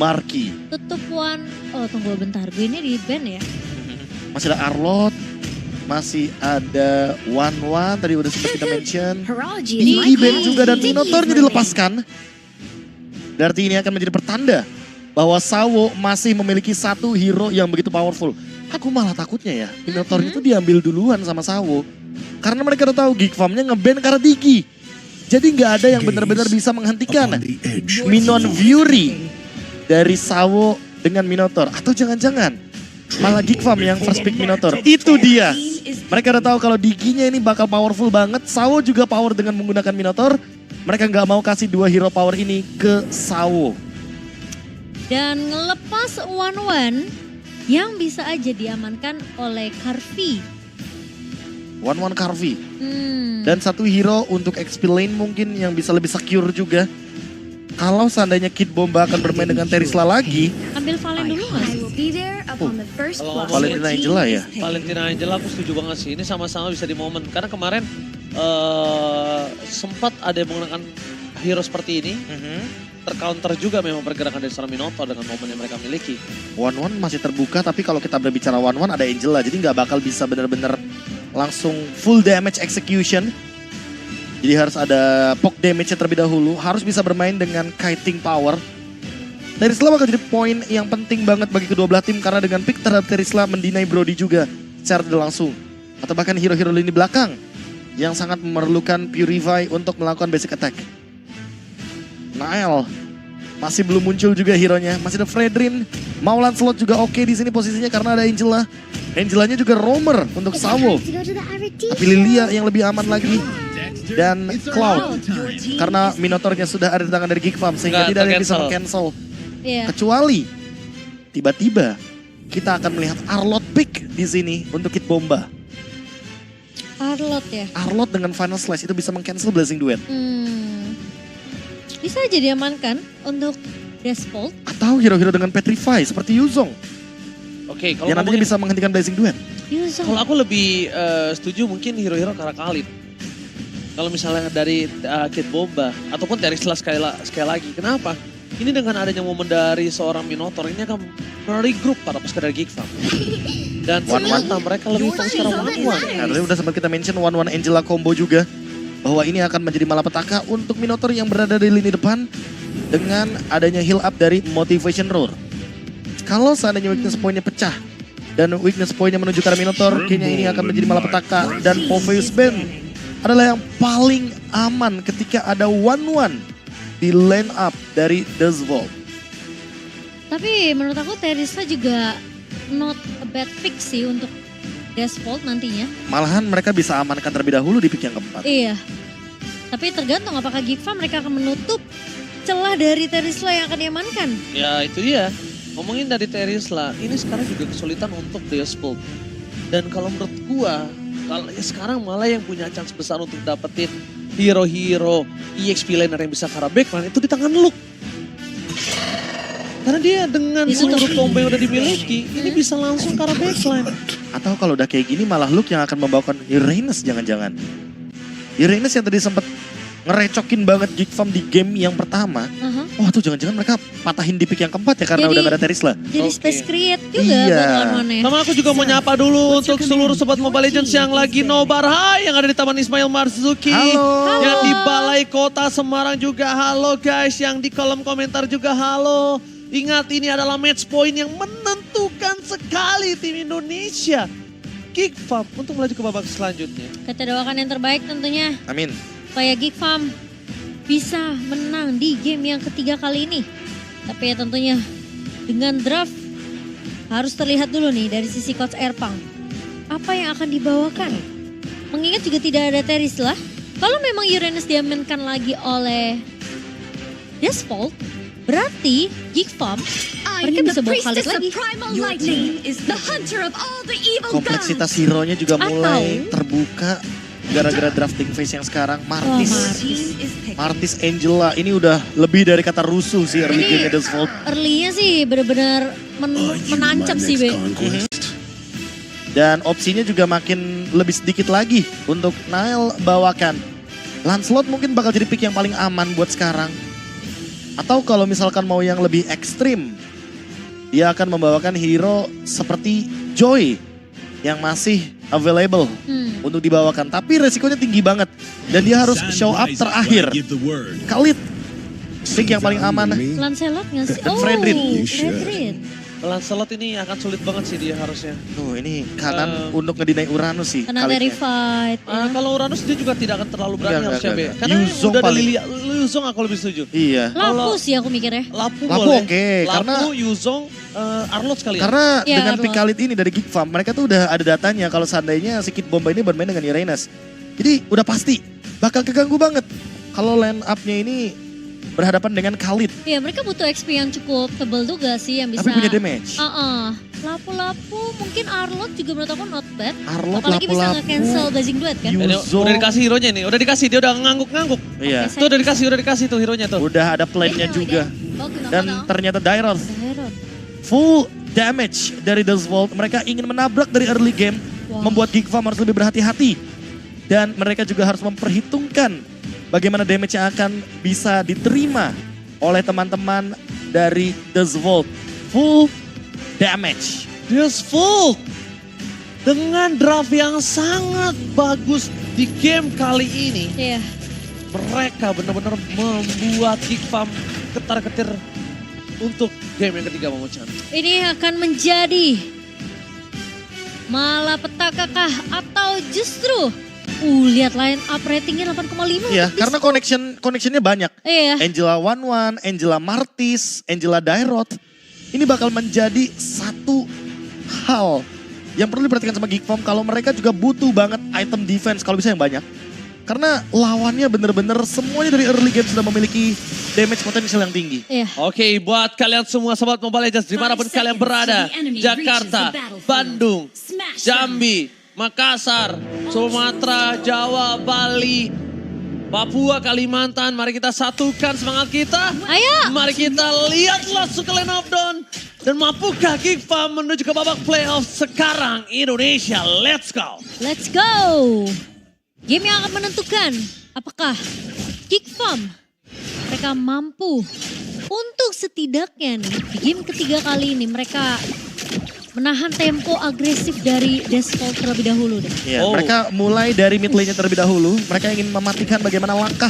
Marky. Tutup one. Oh tunggu bentar, gue ini di band ya. Masih ada Arlott, masih ada One tadi udah sempat kita mention. Tinggi band juga dan Minotaurnya dilepaskan. Berarti ini akan menjadi pertanda bahwa Sawo masih memiliki satu hero yang begitu powerful. Aku malah takutnya ya, Minotaurnya itu diambil duluan sama Sawo. Karena mereka udah tahu Geek Farm-nya nge-ban karena Digi. Jadi nggak ada yang benar-benar bisa menghentikan Minon Fury dari Sawo dengan Minotaur. Atau jangan-jangan malah Geek Farm yang first pick Minotaur. Itu dia. Mereka udah tahu kalau Diginya ini bakal powerful banget. Sawo juga power dengan menggunakan Minotaur. Mereka nggak mau kasih dua hero power ini ke Sawo. Dan ngelepas one yang bisa aja diamankan oleh Carvi. One Carvi. Dan satu hero untuk XP lane mungkin yang bisa lebih secure juga. Kalau seandainya Kid Bomba akan bermain dengan Terisla lagi. Ambil Valen dulu gak sih? Valentina Angela ya? Valentina Angela aku setuju banget sih. Ini sama-sama bisa di momen. Karena kemarin sempat ada yang menggunakan hero seperti ini. Tercounter juga memang pergerakan dari seorang Minotaur dengan momen yang mereka miliki. One masih terbuka tapi kalau kita berbicara One ada Angela. Jadi nggak bakal bisa benar-benar langsung full damage execution. Jadi harus ada poke damage-nya terlebih dahulu. Harus bisa bermain dengan kiting power. Terisla bakal jadi poin yang penting banget bagi kedua belah tim. Karena dengan pick terhadap Terisla mendinai Brody juga secara tidak langsung. Atau bahkan hero-hero lini belakang yang sangat memerlukan Purify untuk melakukan basic attack. Nael masih belum muncul juga hero-nya. Masih ada Fredrin. Mau Lancelot juga oke di sini posisinya karena ada Angela. Angelanya juga roamer untuk Sawo. Tapi Lilia yang lebih aman lagi. Dan Cloud. Karena Minotaurnya sudah ada di tangan dari Geek Farm sehingga tidak ada yang bisa cancel. Kecuali tiba-tiba kita akan melihat Arlott pick di sini untuk Kid Bomba. Arlott ya? Arlott dengan Final Slash itu bisa meng-cancel Blazing Duet. Bisa aja diamankan untuk Deathbolt. Atau hero-hero dengan Petrify seperti Yuzong. Oke, kalau yang nantinya bisa menghentikan Blazing Duet. Kalau aku lebih setuju mungkin hero-hero Karakalid. Kalau misalnya dari Kid Bomba ataupun dari sekali lagi. Kenapa? Ini dengan adanya momen dari seorang Minotaur ini akan regroup para pasukan dari Geek Farm. Dan ternyata mereka lebih fokus ke One. Nah, tadi udah sempat kita mention One Angela combo juga. Bahwa ini akan menjadi malapetaka untuk Minotaur yang berada di lini depan. Dengan adanya heal up dari Motivation Roar. Kalau seandainya weakness point-nya pecah. Dan weakness point-nya menuju ke arah Minotaur. Kayaknya ini akan menjadi malapetaka. Dan Popheus Band adalah yang paling aman ketika ada One di line up dari Deathbolt. Tapi menurut aku Terisla juga not a bad pick sih untuk Deathbolt nantinya. Malahan mereka bisa amankan terlebih dahulu di pick yang keempat. Iya. Tapi tergantung apakah Geek Farm mereka akan menutup celah dari Terisla yang akan diamankan. Ya itu dia. Ngomongin dari Terisla, ini sekarang juga kesulitan untuk Deathbolt. Dan kalau menurut gua, kalau sekarang malah yang punya chance besar untuk dapetin hero-hero EXP laner yang bisa ke arah backline itu di tangan Luke. Karena dia dengan seluruh combo yang udah dimiliki, ini bisa langsung ke arah backline. Atau kalau udah kayak gini malah Luke yang akan membawakan Uranus jangan-jangan. Uranus yang tadi sempat ngerecokin banget Geek Farm di game yang pertama. Wah tuh jangan-jangan mereka patahin di pick yang keempat ya karena udah gak ada Terisla. Jadi space create juga buat one-one-nya. Sama aku juga mau nyapa dulu untuk seluruh sobat Mobile Legends yang lagi nobar. Hai yang ada di Taman Ismail Marzuki. Halo. Yang di Balai Kota Semarang juga halo guys. Yang di kolom komentar juga halo. Ingat ini adalah match point yang menentukan sekali tim Indonesia. Geek Farm untuk melaju ke babak selanjutnya. Kita doakan yang terbaik tentunya. Amin. Supaya Geek Farm bisa menang di game yang ketiga kali ini. Tapi ya tentunya dengan draft harus terlihat dulu nih dari sisi Coach Erpang. Apa yang akan dibawakan? Mengingat juga tidak ada Terisla. Kalau memang Uranus diamankan lagi oleh Deathbolt, berarti Geek Farm mereka bisa bawa Khalid lagi. Kompleksitas hero-nya juga mulai terbuka. Gara-gara drafting phase yang sekarang, Martis Angela ini udah lebih dari kata rusuh sih early game Deathbolt. Early-nya sih benar-benar menancap sih Be. Dan opsinya juga makin lebih sedikit lagi untuk Nael bawakan. Lancelot mungkin bakal jadi pick yang paling aman buat sekarang. Atau kalau misalkan mau yang lebih ekstrim, dia akan membawakan hero seperti Joy yang masih available untuk dibawakan. Tapi resikonya tinggi banget dan dia harus show up terakhir. Khalid, pick yang paling aman. Lancelot nggak sih? Dan Fredrin. Fredrin. Lancelot ini akan sulit banget sih dia harusnya. Tuh ini kanan untuk ngedinai Uranus sih. Kena verified. Kalau Uranus dia juga tidak akan terlalu berani harusnya Be. Enggak. Karena Yuzong udah ada paling. Yuzong aku lebih setuju. Iya. Lapu sih aku mikirnya. Lapu Lapu boleh. oke, karena- Lapu, Yuzong, Arlott sekalian. Karena Iya, dengan Arlott. pick Khalid ini dari Geek Farm, mereka tuh udah ada datanya kalau seandainya si Kid Bomba ini bermain dengan Uranus. Jadi udah pasti bakal keganggu banget kalau line up-nya ini berhadapan dengan Khalid. Iya mereka butuh XP yang cukup tebel juga sih yang bisa. Tapi punya damage. Lapu-lapu mungkin Arlott juga menurut aku not bad. Arlott, Apalagi bisa lapu-lapu. nge-cancel Blazing Duet kan. Yu- Ini Yuzong. udah dikasih hero-nya nih, udah dikasih, dia udah ngangguk-ngangguk. Iya. Oke, Tuh udah dikasih tuh hero-nya tuh. Udah ada plan-nya juga. Dan ternyata Dairoth Daerot. full damage dari Dustvolt. Mereka ingin menabrak dari early game, Wow. membuat Geek Farm harus lebih berhati-hati. Dan mereka juga harus memperhitungkan bagaimana damage yang akan bisa diterima oleh teman-teman dari Dustvolt. Full damage. Just full. Dengan draft yang sangat bagus di game kali ini. Iya. Mereka benar-benar membuat Geek Farm ketar-ketir untuk game yang ketiga Momochan. Ini akan menjadi malapetaka atau justru lihat line up ratingnya 8,5. Iya, untuk karena connectionnya banyak. Iya. Angela Wanwan, Angela Martis, Angela Dairoth. Ini bakal menjadi satu hal yang perlu diperhatikan sama Geek Farm kalau mereka juga butuh banget item defense kalau bisa yang banyak. Karena lawannya bener-bener semuanya dari early game sudah memiliki damage potensial yang tinggi. Iya. Oke, buat kalian semua sobat Mobile Legends dimanapun kalian berada, Jakarta, Bandung, Jambi, Makassar, Sumatera, Jawa, Bali, Papua, Kalimantan, mari kita satukan semangat kita. Ayo. Mari kita lihatlah suka line of down. Dan mampukah Geek Farm menuju ke babak playoff sekarang Indonesia? Let's go! Let's go. Game yang akan menentukan apakah Geek Farm mereka mampu untuk setidaknya nih di game ketiga kali ini mereka menahan tempo agresif dari Dustvolt terlebih dahulu deh. Iya, Oh. mereka mulai dari mid lane-nya terlebih dahulu. Mereka ingin mematikan bagaimana langkah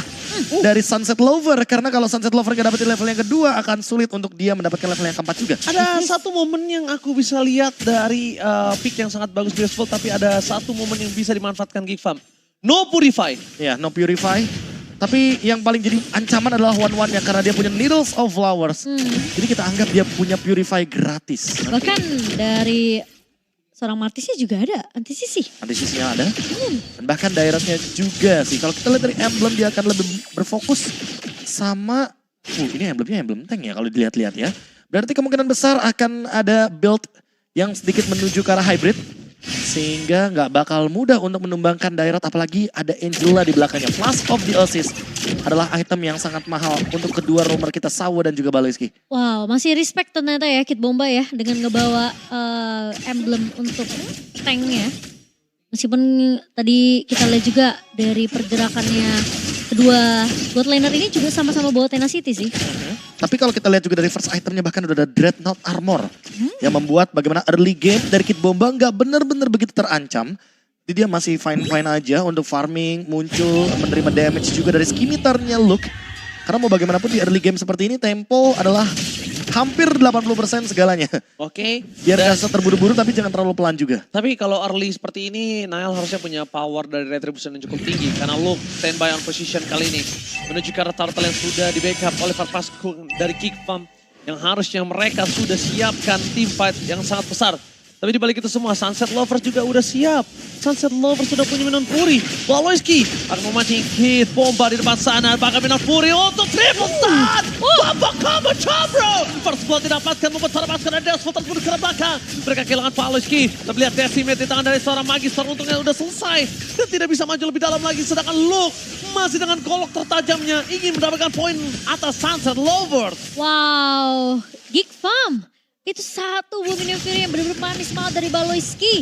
dari Sunset Lover. Karena kalau Sunset Lover gak dapetin level yang kedua akan sulit untuk dia mendapatkan level yang keempat juga. Ada satu momen yang aku bisa lihat dari pick yang sangat bagus di Dustvolt, tapi ada satu momen yang bisa dimanfaatkan Geek Farm. No Purify. Ya, no Purify. Tapi yang paling jadi ancaman adalah One-One-nya karena dia punya Needles of Flowers. Jadi kita anggap dia punya Purify gratis. Bahkan dari seorang Martisnya juga ada anti-sisi. Antisisinya ada. Dan bahkan daerahnya juga sih. Kalau kita lihat dari emblem dia akan lebih berfokus sama... ini emblemnya emblem tank ya kalau dilihat-lihat ya. Berarti kemungkinan besar akan ada build yang sedikit menuju ke arah hybrid. Sehingga nggak bakal mudah untuk menumbangkan Dairoth, apalagi ada Angela di belakangnya. Flash of the Assist adalah item yang sangat mahal untuk kedua roamer kita, Sawo dan juga Baloiski. Wow, masih respect ternyata ya Kid Bomba ya dengan ngebawa emblem untuk tanknya. Meskipun tadi kita lihat juga dari pergerakannya kedua bot laner ini juga sama-sama bawa Tenacity sih. Tapi kalau kita lihat juga dari first itemnya bahkan udah ada Dreadnought Armor. Yang membuat bagaimana early game dari Kid Bomba nggak bener-bener begitu terancam. Jadi dia masih fine-fine aja untuk farming, muncul, menerima damage juga dari skimitarnya Luke. Karena mau bagaimanapun di early game seperti ini tempo adalah hampir 80% segalanya. Oke. Biar gak terburu-buru tapi jangan terlalu pelan juga. Tapi kalau early seperti ini, Nael harusnya punya power dari retribution yang cukup tinggi. Karena Luke standby on position kali ini. Menuju ke arah turtle yang sudah di backup oleh Farpasco dari Geek Farm. Yang harusnya mereka sudah siapkan team fight yang sangat besar. Tapi dibalik itu semua, Sunset Lovers juga udah siap. Sunset Lovers sudah punya Minon Fury. Baloiski akan memancing Kid Bomba di depan sana. Bahkan Minon Fury untuk triple stun. Bapak kamu bro. First blood didapatkan, membuat Farpasco dan Dustvolt terbunuh ke belakang. Mereka kehilangan Baloiski. Kita lihat decimate di tangan dari seorang Magister. Untungnya udah selesai. Dan tidak bisa maju lebih dalam lagi. Sedangkan Luke masih dengan golok tertajamnya ingin mendapatkan poin atas Sunset Lovers. Wow, Geek Farm. Itu satu Minion Fury yang benar-benar manis banget dari Baloiski.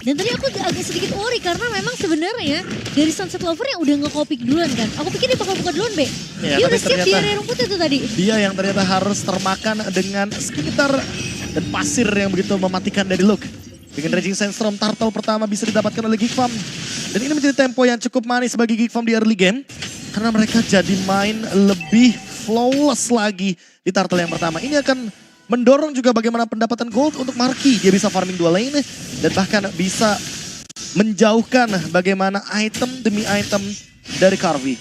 Dan tadi aku agak sedikit worry karena memang sebenarnya dari Sunset Lover yang udah nge-copy duluan kan. Aku pikir dia bakal buka duluan, Be. Ya, Dia tapi udah siap di area rumput itu tadi. Dia yang ternyata harus termakan dengan sekitar dan pasir yang begitu mematikan dari Luke. Dengan Raging Sandstorm, turtle pertama bisa didapatkan oleh Geek Farm. Dan ini menjadi tempo yang cukup manis bagi Geek Farm di early game. Karena mereka jadi main lebih flawless lagi di turtle yang pertama. Ini akan mendorong juga bagaimana pendapatan gold untuk Marky. Dia bisa farming 2 lane dan bahkan bisa menjauhkan bagaimana item demi item dari Carvi.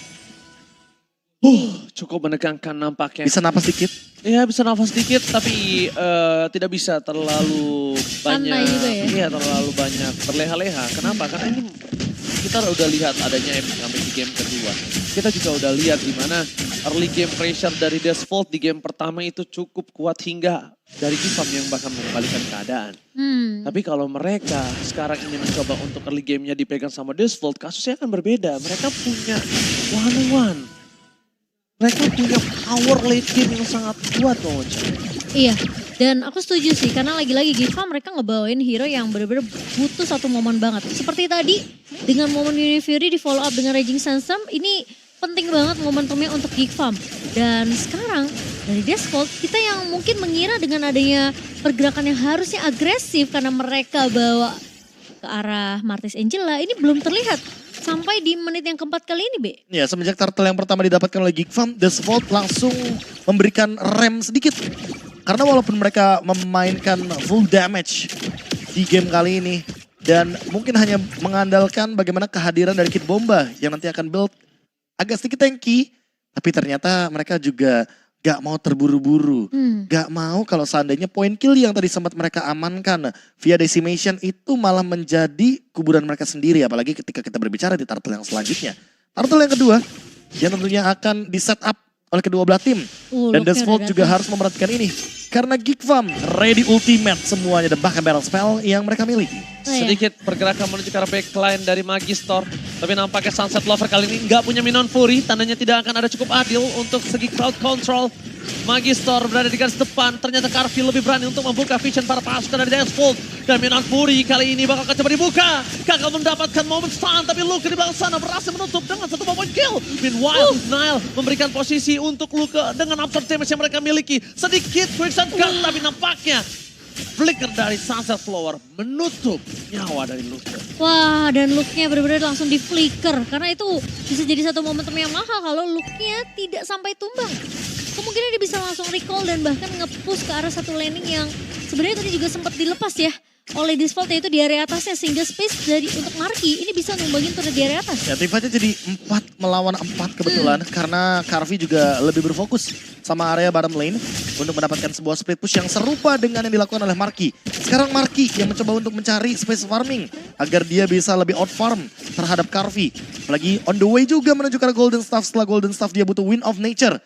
Cukup menegangkan nampaknya. Bisa napas dikit. Iya bisa nafas dikit tapi tidak bisa terlalu Santai banyak. juga ya? Iya terlalu banyak berleha-leha. Kenapa? Karena ini kita udah lihat adanya epic damage di game kedua. Kita juga udah lihat di mana early game pressure dari Desvolt di game pertama itu cukup kuat hingga dari Gifam yang bahkan mengembalikan keadaan. Tapi kalau mereka sekarang ini mencoba untuk early gamenya dipegang sama Desvolt, kasusnya akan berbeda. Mereka punya one-on-one. Mereka punya power late game yang sangat kuat loh. Iya, dan aku setuju sih karena lagi-lagi Gifa mereka ngebawain hero yang bener-bener butuh satu momen banget. Seperti tadi dengan momen Unifury di follow up dengan Raging Sandstorm, ini penting banget momentumnya untuk Geek Farm. Dan sekarang dari Desvolt kita yang mungkin mengira dengan adanya pergerakan yang harusnya agresif karena mereka bawa ke arah Martis Angela, ini belum terlihat sampai di menit yang keempat kali ini, Be. Ya, semenjak turtle yang pertama didapatkan oleh Geek Farm, Desvolt langsung memberikan rem sedikit. Karena walaupun mereka memainkan full damage di game kali ini, dan mungkin hanya mengandalkan bagaimana kehadiran dari Kid Bomba yang nanti akan build agak sedikit tanky, tapi ternyata mereka juga gak mau terburu-buru. Gak mau kalau seandainya point kill yang tadi sempat mereka amankan via decimation itu malah menjadi kuburan mereka sendiri. Apalagi ketika kita berbicara di turtle yang selanjutnya. Turtle yang kedua yang tentunya akan di set up oleh kedua belah tim. Dan Desvolt juga harus memperhatikan ini. Karena Geek Farm ready ultimate semuanya dan bahkan battle spell yang mereka miliki. Sedikit pergerakan menuju ke arah backline dari Magister. Tapi nampaknya Sunset Lover kali ini nggak punya Minion Fury. Tandanya tidak akan ada cukup adil untuk segi crowd control. Magister berada di garis depan. Ternyata Carvi lebih berani untuk membuka vision para pasukan dari Desvolt. Dan Minion Fury kali ini bakal coba dibuka. Gagal mendapatkan momen stun. Tapi Luke di belakang sana berhasil menutup dengan satu momen kill. Meanwhile, Nile memberikan posisi untuk Luke dengan absorb damage yang mereka miliki. Sedikit quicksand guard tapi nampaknya flicker dari Sunset Flower menutup nyawa dari Luke. Wah, dan look-nya benar-benar langsung di flicker. Karena itu bisa jadi satu momentum yang mahal kalau look-nya tidak sampai tumbang. Kemungkinan dia bisa langsung recall dan bahkan nge-push ke arah satu landing yang sebenarnya tadi juga sempat dilepas ya oleh Desvolt, yaitu di area atasnya. Sehingga space dari untuk Marky ini bisa numbangin turret di area atas. Ya, tim fightnya jadi 4 melawan 4 kebetulan. Karena Carvi juga lebih berfokus sama area bottom lane untuk mendapatkan sebuah split push yang serupa dengan yang dilakukan oleh Marky. Sekarang Marky yang mencoba untuk mencari space farming agar dia bisa lebih out farm terhadap Carvi. Apalagi on the way juga menuju ke Golden Staff. Setelah Golden Staff dia butuh Wind of Nature.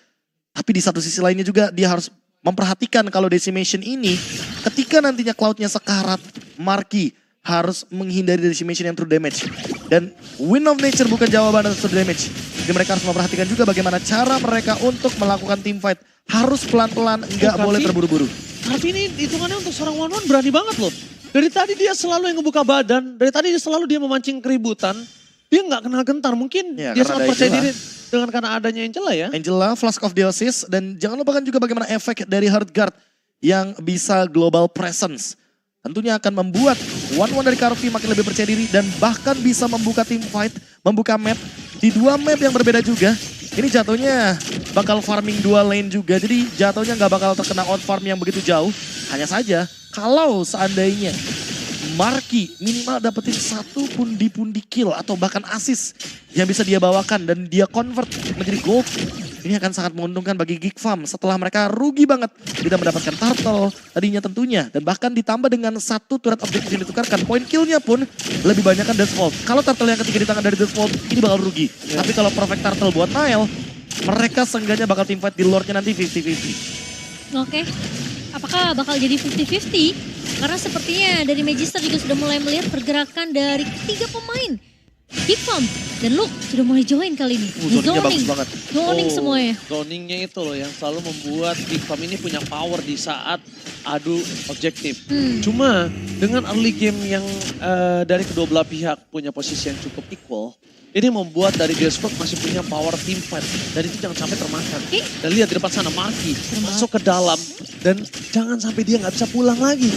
Tapi di satu sisi lainnya juga dia harus memperhatikan kalau decimation ini ketika nantinya cloudnya sekarat, Marky harus menghindari decimation yang true damage. Dan Wind of Nature bukan jawaban untuk true damage. Jadi mereka harus memperhatikan juga bagaimana cara mereka untuk melakukan team fight. Harus pelan-pelan, nggak boleh terburu-buru. Carvi ini hitungannya untuk seorang one-one berani banget loh. Dari tadi dia selalu yang ngebuka badan, dari tadi dia selalu dia memancing keributan. Dia nggak kenal gentar, mungkin Ya, dia sangat percaya Angela. diri dengan karena adanya Angela ya. Angela, Flask of Theosis, dan jangan lupakan juga bagaimana efek dari Heartguard yang bisa global presence. Tentunya akan membuat one-one dari Carvi makin lebih percaya diri dan bahkan bisa membuka team fight, membuka map di 2 map yang berbeda juga. Ini jatuhnya bakal farming 2 lane juga, jadi jatuhnya nggak bakal terkena out farm yang begitu jauh. Hanya saja kalau seandainya Marky minimal dapetin 1 pundi-pundi kill atau bahkan assist yang bisa dia bawakan dan dia convert menjadi gold. Ini akan sangat menguntungkan bagi Geek Farm setelah mereka rugi banget tidak mendapatkan turtle tadinya tentunya. Dan bahkan ditambah dengan 1 turret objektif yang ditukarkan. Point killnya pun lebih banyak kan Desvolt. Kalau turtle yang ketiga di tangan dari Desvolt ini bakal rugi. Tapi kalau perfect turtle buat Nile, mereka seenggaknya bakal team fight di Lordnya nanti 50-50. Oke, apakah bakal jadi 50-50? Karena sepertinya dari Magister juga sudah mulai melihat pergerakan dari 3 pemain Big Farm dan Luke sudah mulai join kali ini. Zoningnya bagus banget. Zoning semuanya. Zoningnya itu loh yang selalu membuat Big Farm ini punya power di saat adu objektif. Cuma dengan early game yang dari kedua belah pihak punya posisi yang cukup equal, ini membuat dari Discord masih punya power team fight. Dan itu jangan sampai termakan. Dan lihat di depan sana Marky masuk ke dalam. Dan jangan sampai dia nggak bisa pulang lagi.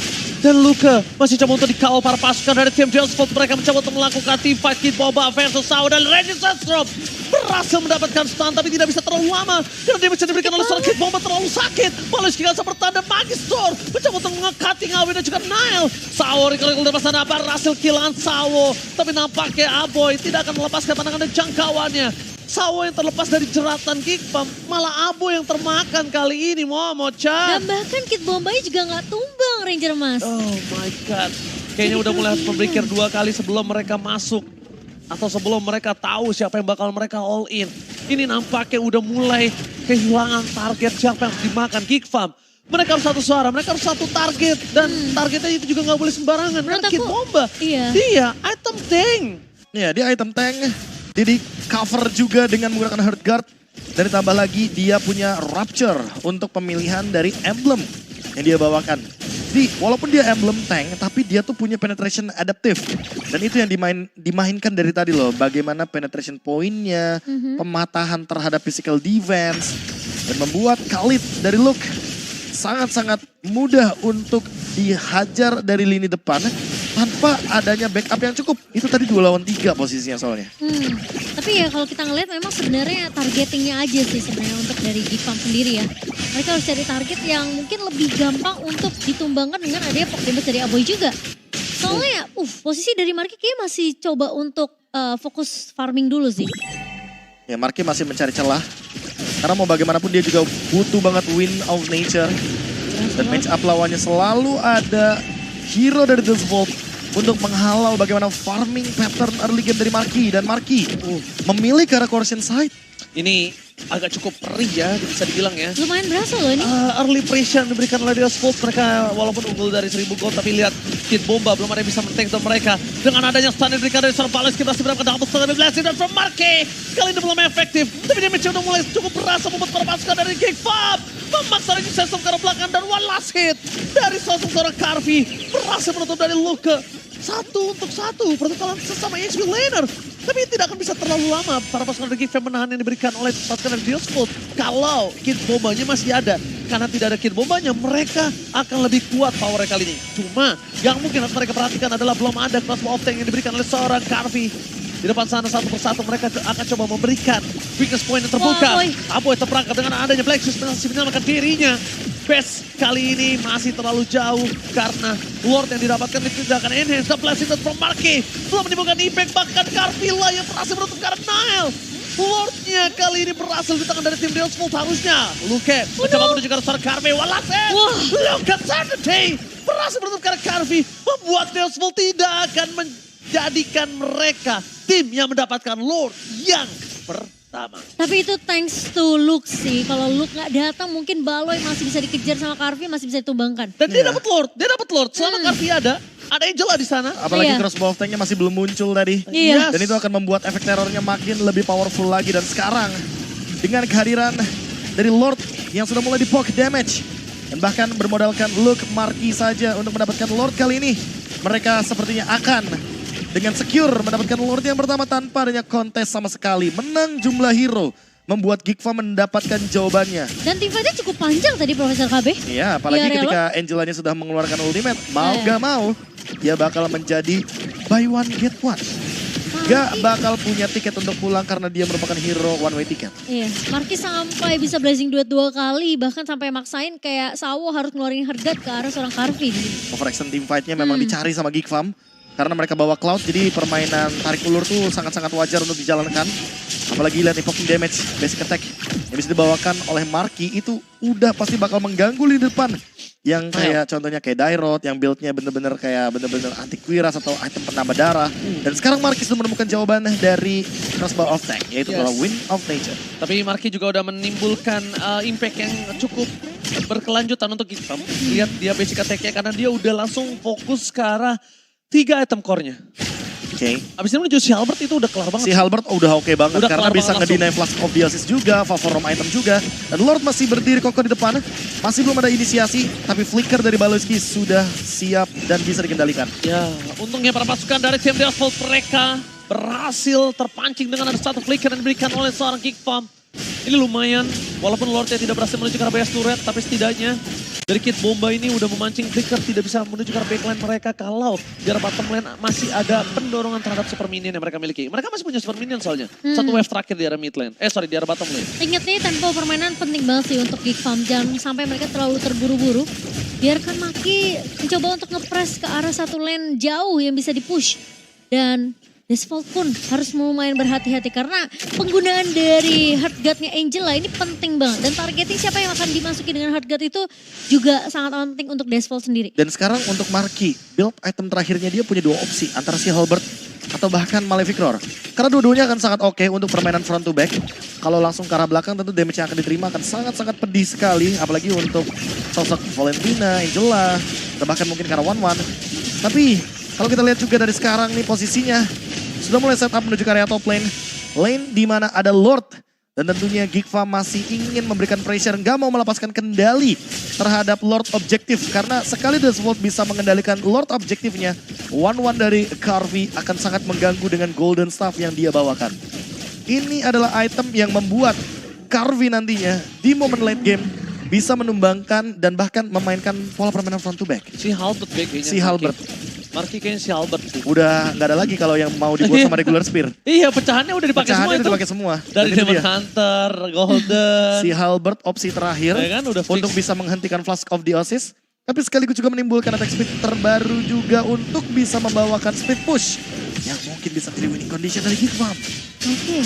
Dan Luka masih coba untuk dikawal para pasukan dari tim Discord. Mereka mencoba untuk melakukan team fight Kid Bomba versus Sao. Dan Regis Sestrom berhasil mendapatkan stun tapi tidak bisa terlalu lama. Karena dia bisa diberikan oleh seorang Kid Bomba terlalu sakit. Malah Shikasa bertanda Magistor. Mencoba untuk nge-cutting Awi dan juga Nile. Sao recall di depan sana berhasil killan Sao. Tapi nampaknya Aboy tidak akan melepaskan pandangan dan jangkauannya. Sao yang terlepas dari jeratan Kickpam, malah Abo yang termakan kali ini, Momo-chan. Dan bahkan Kid Bombay juga nggak tumbang Ranger Mas. Oh my god, kayaknya udah mulai harus berpikir 2 kali sebelum mereka masuk. Atau sebelum mereka tahu siapa yang bakal mereka all in. Ini nampaknya udah mulai kehilangan target siapa yang harus dimakan Kickpam. Mereka harus satu suara, mereka harus satu target. Dan targetnya itu juga nggak boleh sembarangan. Karena Kid Bomba, dia item tank. Ya, dia item tank. Dia di cover juga dengan menggunakan Heart Guard. Dan ditambah lagi dia punya Rapture untuk pemilihan dari emblem yang dia bawakan. Jadi walaupun dia emblem tank, tapi dia tuh punya penetration adaptive. Dan itu yang dimainkan dari tadi loh. Bagaimana penetration poinnya, pematahan terhadap physical defense. Dan membuat Khalid dari Luke sangat-sangat mudah untuk dihajar dari lini depan tanpa adanya backup yang cukup. Itu tadi 2 lawan 3 posisinya soalnya. Tapi ya kalau kita ngeliat memang sebenarnya targetingnya aja sih sebenarnya untuk dari Gifam sendiri ya. Mereka harus cari target yang mungkin lebih gampang untuk ditumbangkan dengan adanya pop damage dari Aboy juga. Soalnya posisi dari Marky kayaknya masih coba untuk fokus farming dulu sih. Ya, Marky masih mencari celah. Karena mau bagaimanapun dia juga butuh banget win of nature. Dan match up lawannya selalu ada hero dari The Vault untuk menghalau bagaimana farming pattern early game dari Marky. Dan Marky memilih ke arah Corruption side. Ini agak cukup perih ya, bisa dibilang ya. Lumayan berasa loh ini. Early pressure diberikan oleh The Vault. Mereka walaupun unggul dari 1000 gold, tapi lihat Kid Bomba belum ada yang bisa men-tank mereka. Dengan adanya stun diberikan dari seorang Palace, kita masih berapa double stun dari Blessing dan from Marky. Kali ini belum efektif, tapi damage udah mulai cukup berasa membuat para pasukan dari Kickpam memaksa Regis Sestrom ke arah belakang dan one last hit dari seorang Carvi berhasil menutup dari Luka. 1-1 pertukaran sesama HP laner. Tapi tidak akan bisa terlalu lama para pasukan dari Kickpam menahan yang diberikan oleh pasukan dari Discord. Kalau Kid Bombanya masih ada. Karena tidak ada Kid Bombanya, mereka akan lebih kuat powernya kali ini. Cuma yang mungkin harus mereka perhatikan adalah belum ada crossbow of tank yang diberikan oleh seorang Carvi. Di depan sana satu persatu mereka akan coba memberikan weakness point yang terbuka. Aboy terperangkap dengan adanya Black Shoes masih menyelamatkan dirinya. Best kali ini masih terlalu jauh karena Lord yang didapatkan itu tidak akan enhance. The blessing from Marky belum menimbulkan impact, bahkan Carvilla yang berhasil menutup karena Nile. Lordnya kali ini berhasil di tangan dari tim Deosvolt harusnya. Luke mencoba menuju ke arah Carvi. Walase. Luke Saturday berhasil menutup karena Carvi. Membuat Deosvolt tidak akan menjadikan mereka tim yang mendapatkan Lord yang pertama. Tapi itu thanks to Luke sih. Kalau Luke nggak datang mungkin Baloy masih bisa dikejar sama Carvi, masih bisa ditumbangkan. Dan dia dapat Lord, Selama Carvi ada Angela di sana. Apalagi crossbow of tanknya masih belum muncul tadi. Dan itu akan membuat efek terornya makin lebih powerful lagi. Dan sekarang dengan kehadiran dari Lord yang sudah mulai di poke damage. Dan bahkan bermodalkan Luke Marky saja untuk mendapatkan Lord kali ini. Mereka sepertinya akan dengan secure mendapatkan Lord yang pertama tanpa adanya kontes sama sekali. Menang jumlah hero. Membuat Gikva mendapatkan jawabannya. Dan tim fight-nya cukup panjang tadi Profesor KB. Iya, apalagi ketika Angelanya sudah mengeluarkan ultimate. Mau gak mau, dia bakal menjadi buy one get one. Gak bakal punya tiket untuk pulang karena dia merupakan hero one way ticket. Iya, Marky sampai bisa blazing duet 2 kali. Bahkan sampai maksain kayak Sawo harus ngeluarin Heartguard ke arah seorang Carvi. Overaction team fight-nya memang dicari sama Gikvam. Karena mereka bawa Cloud, jadi permainan tarik ulur tuh sangat-sangat wajar untuk dijalankan. Apalagi lihat evoking damage, basic attack yang bisa dibawakan oleh Marky itu udah pasti bakal mengganggu di depan. Yang kayak contohnya kayak Dairot, yang build-nya bener-bener kayak bener-bener anti Quiras atau item penambah darah. Dan sekarang Marky sudah menemukan jawaban dari crossbow of tank, yaitu adalah Wind of Nature. Tapi Marky juga udah menimbulkan impact yang cukup berkelanjutan untuk Gikvam. Lihat dia basic attack-nya karena dia udah langsung fokus ke arah 3 item core-nya. Oke. Abis ini menuju si Albert itu udah kelar banget. Si Halberd udah oke banget Udah karena kelar bisa banget ngedeny Flask of the Assist juga, Favorom item juga. Dan Lord masih berdiri kokoh di depan, masih belum ada inisiasi, tapi flicker dari Baloyski sudah siap dan bisa dikendalikan. Ya, untungnya para pasukan dari tim The Asphalt mereka berhasil terpancing dengan ada satu flicker yang diberikan oleh seorang Geekfarm. Ini lumayan, walaupun Lordnya tidak berhasil menuju ke arah BS turret, tapi setidaknya dari Kid Bomba ini udah memancing flicker tidak bisa menuju ke arah backline mereka kalau di arah bottom lane masih ada pendorongan terhadap super minion yang mereka miliki. Mereka masih punya super minion soalnya. Satu wave terakhir di arah mid lane. Di arah bottom lane. Ingat nih, tempo permainan penting banget sih untuk Geekfarm. Jangan sampai mereka terlalu terburu-buru. Biarkan Maki mencoba untuk nge-press ke arah satu lane jauh yang bisa di-push. Dan Desvolt pun harus lumayan berhati-hati karena penggunaan dari Heart Guard-nya Angela ini penting banget. Dan targeting siapa yang akan dimasuki dengan Heart Guard itu juga sangat penting untuk Desvolt sendiri. Dan sekarang untuk Marky, build item terakhirnya dia punya dua opsi. Antara si Halberd atau bahkan Malefic Roar. Karena dua-duanya akan sangat oke untuk permainan front to back. Kalau langsung ke arah belakang tentu damage yang akan diterima akan sangat-sangat pedih sekali. Apalagi untuk sosok Valentina, Angela, atau bahkan mungkin karena One-One. Tapi kalau kita lihat juga dari sekarang nih posisinya sudah mulai setup menuju ke area top lane. Lane di mana ada Lord. Dan tentunya Geekfarm masih ingin memberikan pressure, nggak mau melepaskan kendali terhadap Lord objektif. Karena sekali Desvolt bisa mengendalikan Lord objektifnya, one-one dari Carvey akan sangat mengganggu dengan Golden Staff yang dia bawakan. Ini adalah item yang membuat Carvey nantinya di momen late game bisa menumbangkan dan bahkan memainkan pola permainan front to back. Si Halbert kayaknya. Si Halbert. Marky kayaknya si Albert sih. Udah nggak ada lagi kalau yang mau dibuat sama regular spear. Iya, pecahannya udah dipakai semua itu. Udah dipakai semua. Dari Demon Hunter, Golden. Si Halbert opsi terakhir ya kan, udah untuk bisa menghentikan Flask of the Assist. Tapi sekaligus juga menimbulkan attack speed terbaru juga untuk bisa membawakan speed push. Yang mungkin bisa jadi winning condition dari Geekfarm. Oke.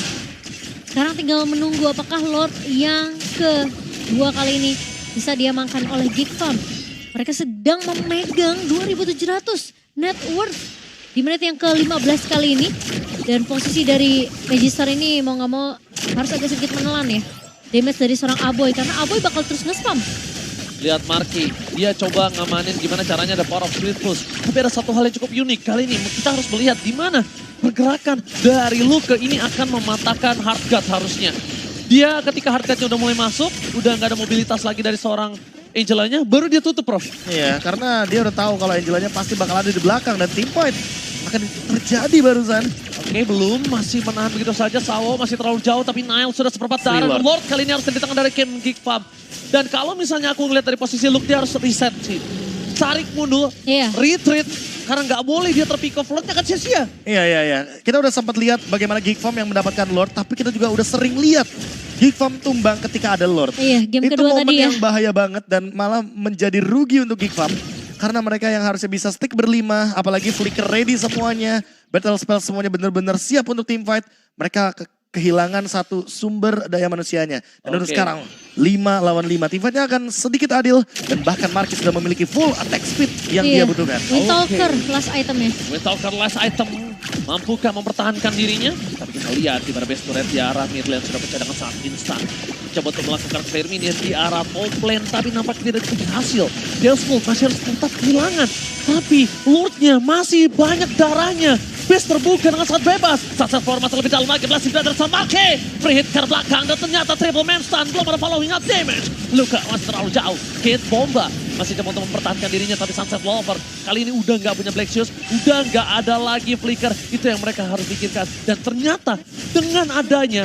Sekarang tinggal menunggu apakah Lord yang kedua kali ini bisa diamankan oleh Geekfarm. Mereka sedang memegang 2.700 net worth di menit yang ke-15 kali ini. Dan posisi dari Register ini mau gak mau harus agak sedikit menelan ya. Damage dari seorang Aboy karena Aboy bakal terus nge-spam. Lihat Marky, dia coba ngamanin gimana caranya ada power of split push. Tapi ada satu hal yang cukup unik kali ini. Kita harus melihat di mana pergerakan dari Luke ini akan mematahkan Heart Guard harusnya. Dia ketika Heart Guard-nya udah mulai masuk, udah gak ada mobilitas lagi dari seorang Angelanya, baru dia tutup, Prof. Iya, karena dia udah tahu kalau Angelanya pasti bakal ada di belakang dan team fight akan terjadi barusan. Oke, belum, masih menahan begitu saja. Sawo masih terlalu jauh, tapi Nile sudah seperempat darah. Lord kali ini harus di tangan dari Kim Geekfarm. Dan kalau misalnya aku ngeliat dari posisi Luke, dia harus reset sih. Tarik mundur, retreat, karena nggak boleh dia terpick off. Lordnya kan sia-sia. Iya. Kita udah sempat lihat bagaimana Geekfarm yang mendapatkan Lord, tapi kita juga udah sering lihat Geekfarm tumbang ketika ada Lord. Iya, game itu kedua momen tadi ya. yang bahaya banget dan malah menjadi rugi untuk Geekfarm. Karena mereka yang harusnya bisa stick berlima, apalagi flicker ready semuanya, battle spell semuanya benar-benar siap untuk team fight. Mereka kehilangan satu sumber daya manusianya. Dan untuk sekarang 5 lawan 5. Team fight-nya akan sedikit adil dan bahkan Marky sudah memiliki full attack speed yang dia butuhkan. Windtalker last itemnya. Windtalker last item. Mampukah mempertahankan dirinya? Tapi kita lihat di mana base turret di arah mid lane sudah pecah dengan sangat instan. Coba untuk melakukan clear minion di arah top lane, tapi nampaknya tidak berhasil. Desvolt masih harus tetap kehilangan. Tapi Lordnya masih banyak darahnya. Base terbuka dengan sangat bebas. Sunset Formasi lebih dalam lagi, Blessing Brother sama Maki. Free hit ke belakang dan ternyata triple man stun. Belum ada following up damage. Luka masih terlalu jauh. Kid Bomba masih coba untuk mempertahankan dirinya, tapi Sunset Lover kali ini udah nggak punya Black Shoes. Udah nggak ada lagi flicker. Itu yang mereka harus pikirkan. Dan ternyata dengan adanya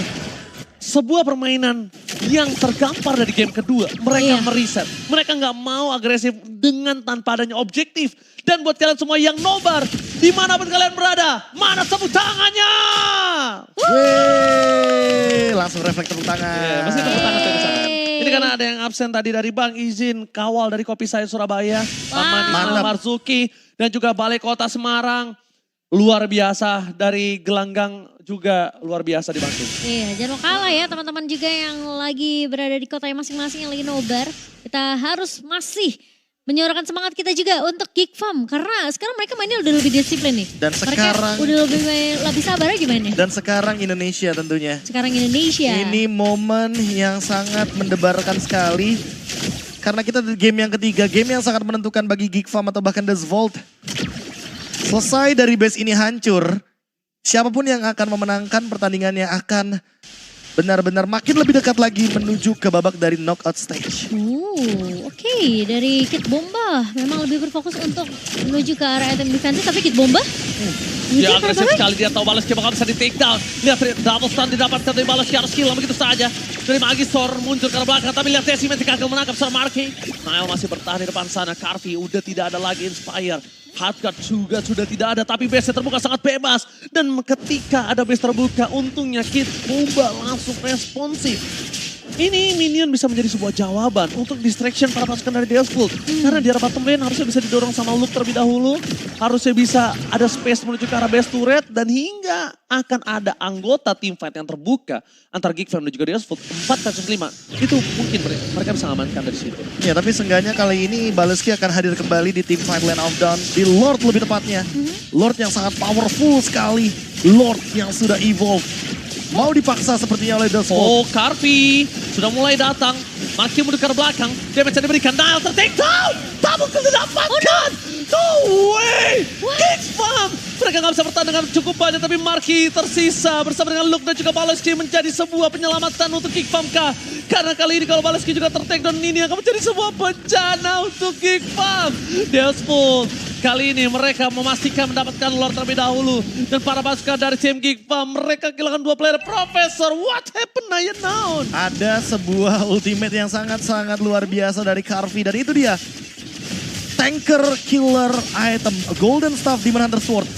sebuah permainan yang tergampar dari game kedua. Mereka meriset. Mereka nggak mau agresif dengan tanpa adanya objektif. Dan buat kalian semua yang nobar, dimanapun kalian berada, mana tepuk tangannya? Wih, langsung refleks tepuk tangan. Masih tepuk tangan dari sana. Ini karena ada yang absen tadi dari Bang Izin, kawal dari Kopi Saya Surabaya, Taman Ismail Marzuki, dan juga Balai Kota Semarang. Luar biasa dari Gelanggang juga luar biasa dibantu. Iya, jangan kalah ya teman-teman juga yang lagi berada di kota masing-masing yang lagi nobar. Kita harus masih menyuarakan semangat kita juga untuk Geekfarm. Karena sekarang mereka mainnya udah lebih disiplin nih. Dan sekarang mereka udah lebih sabar aja mainnya. Dan sekarang Indonesia tentunya. Sekarang Indonesia. Ini momen yang sangat mendebarkan sekali. Karena kita di game yang ketiga, game yang sangat menentukan bagi Geekfarm atau bahkan Desvolt. Selesai dari base ini hancur, siapapun yang akan memenangkan pertandingannya akan benar-benar makin lebih dekat lagi menuju ke babak dari knockout stage. Oke. Dari Kid Bomba memang lebih berfokus untuk menuju ke arah item defensive, tapi Kid Bomba Dia agresif sekali, dia tahu Baleski bakal bisa di take down. Lihat double stun didapatkan dari Baleski, harus kill begitu saja. Dari Magistor muncul ke belakang, tapi lihat Decimet gagal menangkap seorang Marky. Nile masih bertahan di depan sana, Carvi udah tidak ada lagi Inspire. Hardguard juga sudah tidak ada, tapi base terbuka sangat bebas. Dan ketika ada base terbuka, untungnya Kid Bomba langsung responsif. Ini minion bisa menjadi sebuah jawaban untuk distraction para pasukan dari Deathsful. Karena di arah bottom lane harusnya bisa didorong sama Luke terlebih dahulu. Harusnya bisa ada space menuju ke arah base turret. Dan hingga akan ada anggota team fight yang terbuka antara Geek Fam dan juga Deathsful 4 versus 5. Itu mungkin mereka bisa mengamankan dari situ. Ya, tapi seenggaknya kali ini Baleski akan hadir kembali di team fight Land of Dawn. Di Lord lebih tepatnya. Lord yang sangat powerful sekali. Lord yang sudah evolve. Mau dipaksa sepertinya oleh Deathsful. Oh, Carvi sudah mulai datang. Marky mundur ke belakang. Damage yang diberikan. Nile ter-take down. Double kill didapatkan. No way. Geek Fam. Mereka nggak bisa bertahan dengan cukup banyak. Tapi Marky tersisa bersama dengan Luke dan juga Baleski menjadi sebuah penyelamatan untuk Geek Fam kah? Karena kali ini kalau Baleski juga ter-take down, ini akan menjadi sebuah bencana untuk Geek Fam. Deathsful. Kali ini mereka memastikan mendapatkan Lord terlebih dahulu. Dan para pasukan dari tim Geek Fam, mereka kehilangan 2 player. Profesor, what happened now? Ada sebuah ultimate yang sangat-sangat luar biasa dari Carvi. Dan itu dia, tanker killer item, Golden Staff Demon Hunter Sword.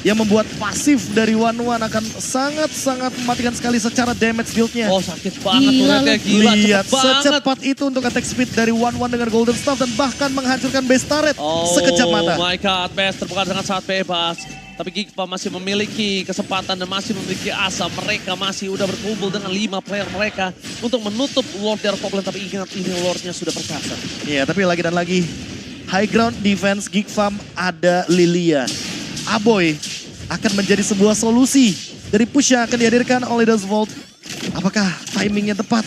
Yang membuat pasif dari One akan sangat-sangat mematikan sekali secara damage build-nya. Oh, sakit banget turretnya, gila, Lihat cepet banget. secepat itu untuk attack speed dari One dengan Golden Staff dan bahkan menghancurkan base turret sekejap mata. Oh my god, base terbuka dengan sangat bebas. Tapi Geek Fam masih memiliki kesempatan dan masih memiliki asa. Mereka masih udah berkumpul dengan 5 player mereka untuk menutup Lord dari top lane. Tapi ingat, ini Lordnya sudah perkasa. Iya, tapi lagi dan lagi high ground defense Geek Fam ada Lilia. Aboy akan menjadi sebuah solusi dari push yang akan dihadirkan oleh Deathsful. Apakah timingnya tepat?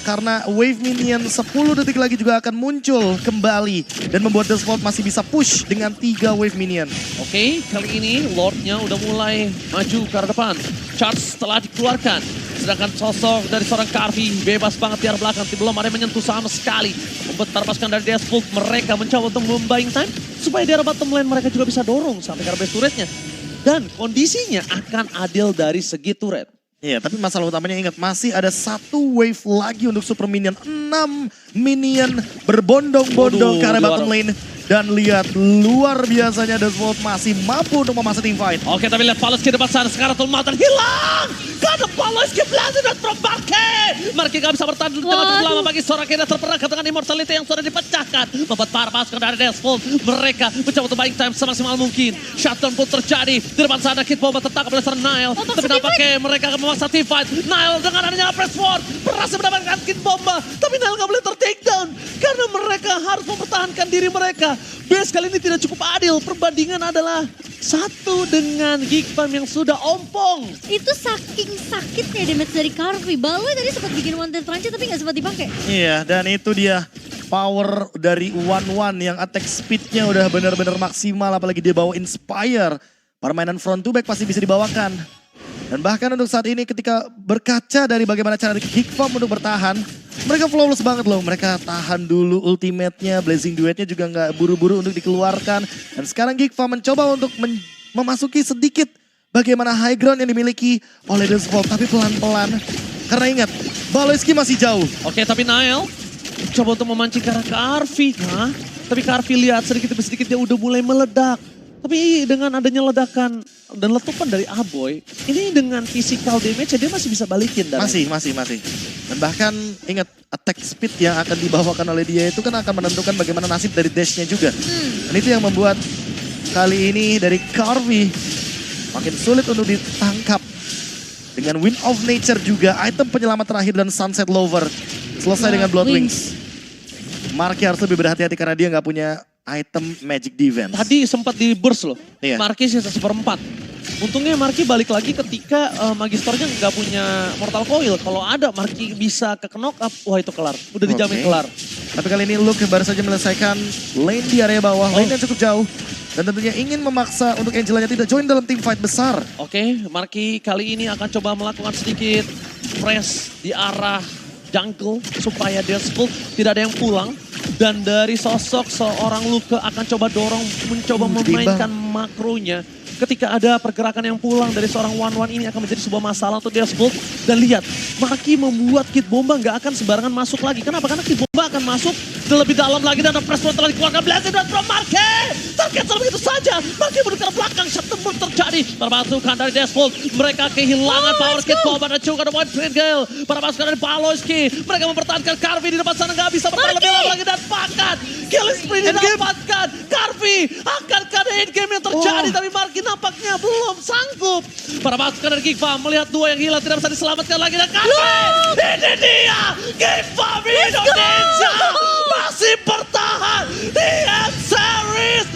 Karena wave minion 10 detik lagi juga akan muncul kembali. Dan membuat Deathsful masih bisa push dengan 3 wave minion. Oke, kali ini Lordnya udah mulai maju ke arah depan. Charge telah dikeluarkan. Sedangkan sosok dari seorang Carvi bebas banget di arah belakang. Belum ada yang menyentuh sama sekali. Membuat para pasukan dari Deathsful mereka mencoba untuk membuying time. Supaya di arah bottom lane mereka juga bisa dorong sampai ke arah base turretnya. Dan kondisinya akan adil dari segi turret. Iya, tapi masalah utamanya ingat, masih ada 1 wave lagi untuk super minion. 6 minion berbondong-bondong ke arah bottom lane. Dan lihat, luar biasanya Deathsful masih mampu untuk memasak team fight. Oke, tapi lihat Baleski di depan sana, sekarang Tulmatan hilang! Karena Baleski berhasil dan from Marky gak bisa bertahan dengan cukup lama bagi seorang kira terperangkap dengan immortality yang sudah dipecahkan. Membuat para pasukan dari Deathsful, mereka mencoba untuk buying time semaksimal mungkin. Shutdown pun terjadi, di depan sana Kid Bomba tertangkap oleh seorang Nile. Tapi nampaknya mereka akan memaksa team fight. Nile dengan adanya press forward, berhasil mendapatkan Kid Bomba. Tapi Nile gak boleh ter-take down, karena mereka harus mempertahankan diri mereka. Base kali ini tidak cukup adil, perbandingan adalah 1 dengan Geek Fam yang sudah ompong. Itu saking sakitnya damage dari Carvi. Baloi tadi sempat bikin one time terancam tapi gak sempat dipakai. Iya, dan itu dia power dari One yang attack speednya udah benar-benar maksimal. Apalagi dia bawa Inspire. Permainan front to back pasti bisa dibawakan. Dan bahkan untuk saat ini ketika berkaca dari bagaimana cara Geek Fam untuk bertahan, mereka flawless banget loh. Mereka tahan dulu ultimate-nya, Blazing Duet-nya juga nggak buru-buru untuk dikeluarkan. Dan sekarang Geek Fam mencoba untuk memasuki sedikit bagaimana high ground yang dimiliki oleh Deathsful. Tapi pelan-pelan, karena ingat, Baleski masih jauh. Oke, tapi Nile coba untuk memancing ke arah Carvi. Tapi Carvi lihat sedikit demi sedikit dia udah mulai meledak. Tapi dengan adanya ledakan dan letupan dari Aboy, ini dengan physical damage dia masih bisa balikin. Masih. Dan bahkan ingat, attack speed yang akan dibawakan oleh dia itu kan akan menentukan bagaimana nasib dari dash-nya juga. Dan itu yang membuat kali ini dari Carvi makin sulit untuk ditangkap. Dengan Wind of Nature juga, item penyelamat terakhir dan Sunset Lover. Selesai dengan Blood Wings. Marky harus lebih berhati-hati karena dia nggak punya item Magic Defense. Tadi sempat di burst loh, Iya. Marky sisa 1/4. Untungnya Marky balik lagi ketika Magistornya nggak punya Mortal Coil. Kalau ada Marky bisa ke knock up, wah itu kelar. Udah dijamin kelar. Tapi kali ini Luke baru saja menyelesaikan lane di area bawah. Lane yang cukup jauh. Dan tentunya ingin memaksa untuk Angelanya tidak join dalam tim fight besar. Oke, Marky kali ini akan coba melakukan sedikit press di arah jungle supaya Deathbolt tidak ada yang pulang. Dan dari sosok seorang Luka akan coba dorong, mencoba memainkan makronya. Ketika ada pergerakan yang pulang dari seorang One ini akan menjadi sebuah masalah untuk Deathbolt. Dan lihat, Marky membuat Kid Bomba nggak akan sembarangan masuk lagi. Kenapa? Karena Kid Bomba akan masuk lebih dalam lagi dan ada press telah dikeluarkan Blazing dan from Marky. Tercancel begitu saja. Marky menuju ke belakang, shot tembus terjadi. Permasukan dari Deathbolt. Mereka kehilangan power Kid Bomba dan juga ada White Flint Gale. Permasukan dari Paloski. Mereka mempertahankan Carvi di depan sana, nggak bisa bertahan lebih lama lagi dan pakat. Killing spree didapatkan. Carvi akan ada end game yang terjadi tapi Marky nampaknya belum sanggup. Permasukan dari Geekfarm melihat dua yang hilang tidak bisa diselamatkan lagi dan Carvi. Ini dia Geekfarm Indonesia masih bertahan di M-Series.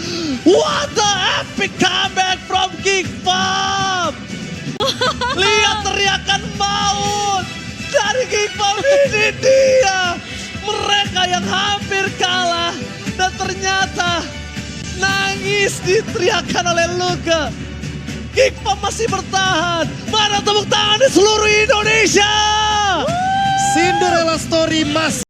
What the epic comeback from Geekfarm. Lihat teriakan maut dari Geekfarm, ini dia. Mereka yang hampir kalah dan ternyata nangis diteriakan oleh Luka. Geekfarm masih bertahan. Mana tepuk tangan di seluruh Indonesia. Cinderella Story masih